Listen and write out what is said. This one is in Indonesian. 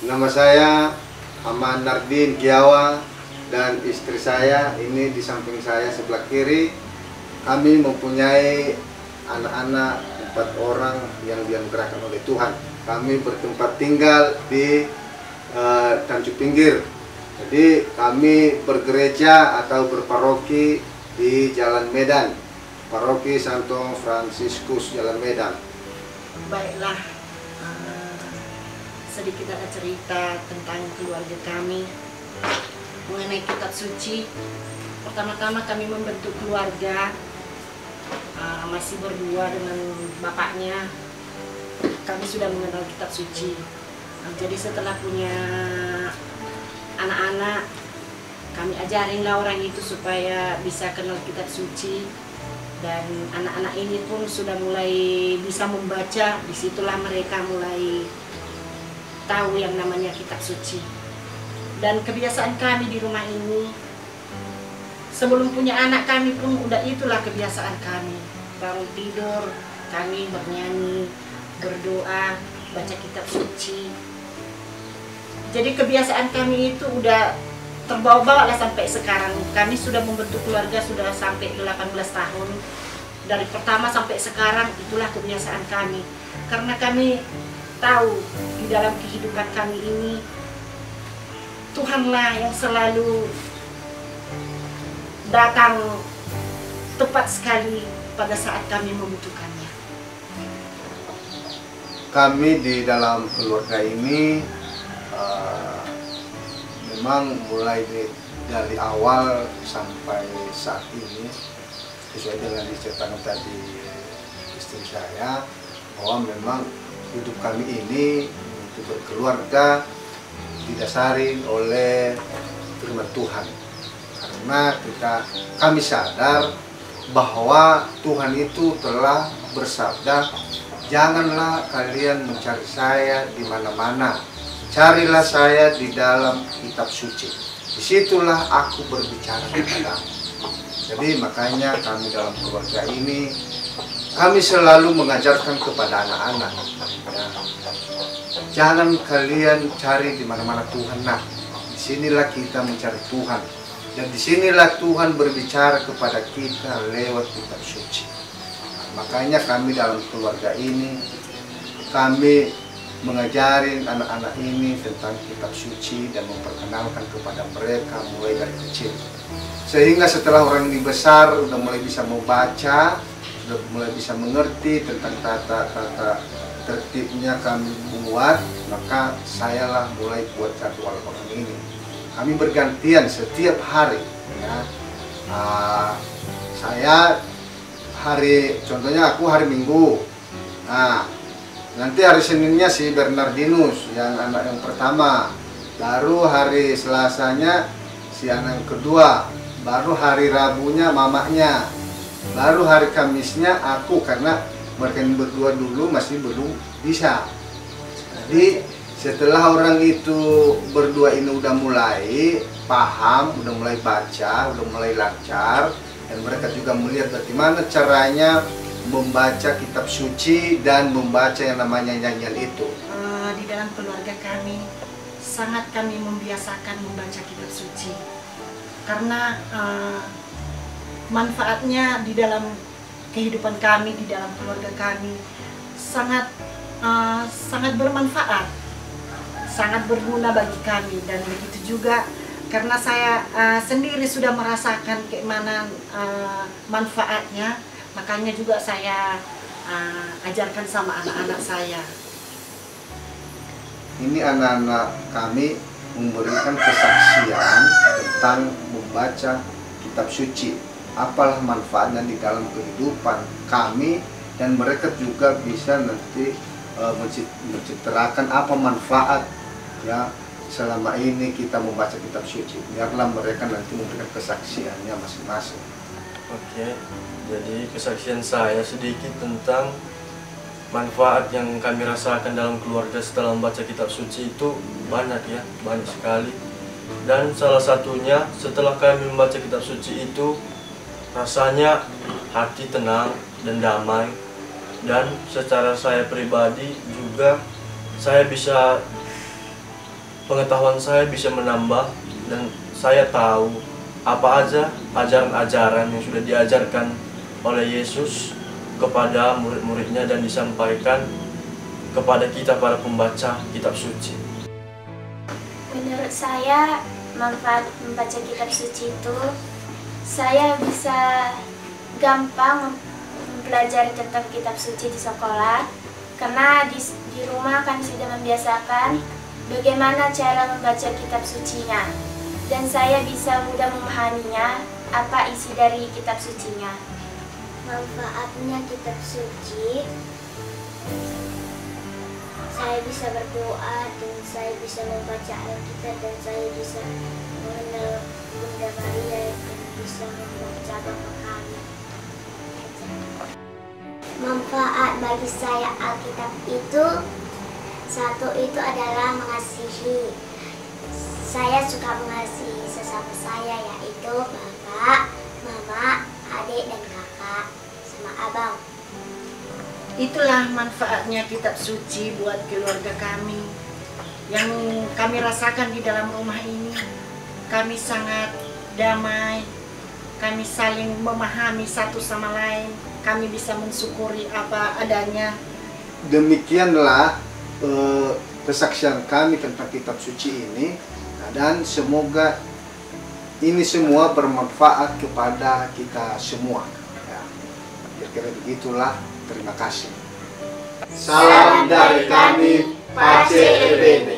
Nama saya Aman Nardin Kiawa dan istri saya ini di samping saya sebelah kiri. Kami mempunyai anak-anak 4 orang yang dianugerahkan oleh Tuhan. Kami bertempat tinggal di Tanjung Pinggir. Jadi kami bergereja atau berparoki di Jalan Medan, Paroki Santo Fransiskus Jalan Medan. Baiklah, sedikit ada cerita tentang keluarga kami mengenai kitab suci. Pertama-tama kami membentuk keluarga, masih berdua dengan bapaknya. Kami sudah mengenal kitab suci. Jadi setelah punya anak-anak, kami ajarinlah orang itu supaya bisa kenal kitab suci. Dan anak-anak ini pun sudah mulai bisa membaca. Disitulah mereka mulai tahu yang namanya kitab suci. Dan kebiasaan kami di rumah ini, sebelum punya anak kami pun udah itulah kebiasaan kami. Bangun tidur, kami bernyanyi, berdoa, baca kitab suci. Jadi kebiasaan kami itu udah terbawa-bawa lah sampai sekarang. Kami sudah membentuk keluarga sudah sampai 18 tahun. Dari pertama sampai sekarang itulah kebiasaan kami. Karena kami tahu di dalam kehidupan kami ini Tuhanlah yang selalu datang tepat sekali pada saat kami membutuhkannya. Kami di dalam keluarga ini memang mulai dari awal sampai saat ini, sesuai dengan diceritakan tadi istri saya, bahwa memang hidup kami ini untuk berkeluarga didasari oleh firman Tuhan. Karena kami sadar bahwa Tuhan itu telah bersabda, janganlah kalian mencari saya di mana-mana, carilah saya di dalam kitab suci. Disitulah aku berbicara kepadamu. Jadi makanya kami dalam keluarga ini, kami selalu mengajarkan kepada anak-anak, ya, jangan kalian cari di mana-mana Tuhan. Nah, disinilah kita mencari Tuhan. Dan disinilah Tuhan berbicara kepada kita lewat kitab suci. Nah, makanya kami dalam keluarga ini, kami mengajarin anak-anak ini tentang kitab suci dan memperkenalkan kepada mereka mulai dari kecil. Sehingga setelah orang ini besar, udah mulai bisa membaca, sudah mulai bisa mengerti tentang tata tertibnya kami buat, maka sayalah mulai buat jadwal orang ini. Kami bergantian setiap hari. Ya. Saya contohnya aku hari Minggu. Nah, nanti hari Seninnya si Bernardinus yang anak yang pertama, baru hari Selasanya si anak yang kedua, baru hari Rabunya mamanya, baru hari Kamisnya aku, karena mereka ini berdua dulu masih belum bisa. Jadi setelah orang itu berdua ini udah mulai paham, udah mulai baca, udah mulai lancar, dan mereka juga melihat bagaimana caranya membaca kitab suci dan membaca yang namanya nyanyian itu. Di dalam keluarga kami sangat kami membiasakan membaca kitab suci karena manfaatnya di dalam kehidupan kami, di dalam keluarga kami sangat bermanfaat, sangat berguna bagi kami. Dan begitu juga karena saya sendiri sudah merasakan keimanan manfaatnya, makanya juga saya ajarkan sama anak-anak saya. Ini anak-anak kami memberikan kesaksian tentang membaca kitab suci. Apalah manfaatnya di dalam kehidupan kami, dan mereka juga bisa nanti mencitrakan apa manfaat ya selama ini kita membaca kitab suci. Biarlah mereka nanti memberikan kesaksiannya masing-masing. Oke, jadi kesaksian saya sedikit tentang manfaat yang kami rasakan dalam keluarga setelah membaca kitab suci itu banyak ya, banyak sekali. Dan salah satunya setelah kami membaca kitab suci itu rasanya hati tenang dan damai. Dan secara saya pribadi juga saya bisa pengetahuan saya bisa menambah dan saya tahu apa aja ajaran-ajaran yang sudah diajarkan oleh Yesus kepada murid-muridnya dan disampaikan kepada kita para pembaca kitab suci. Menurut saya, manfaat membaca kitab suci itu saya bisa gampang mempelajari tentang kitab suci di sekolah, karena di rumah kan sudah membiasakan bagaimana cara membaca kitab sucinya, dan saya bisa mudah memahaminya apa isi dari kitab sucinya. Manfaatnya kitab suci, saya bisa berdoa dan saya bisa membaca Alkitab dan saya bisa mengenal Bunda Maria dan bisa membaca Bapa Kami. Manfaat bagi saya Alkitab itu, satu itu adalah mengasihi. Saya suka mengasihi sesama saya, yaitu bapak, mama, adik dan kakak, sama abang. Itulah manfaatnya kitab suci buat keluarga kami. Yang kami rasakan di dalam rumah ini, kami sangat damai, kami saling memahami satu sama lain, kami bisa mensyukuri apa adanya. Demikianlah kesaksian kami tentang kitab suci ini, dan semoga ini semua bermanfaat kepada kita semua. Ya, kira-kira begitulah. Terima kasih. Salam dari kami, Pace Ebene.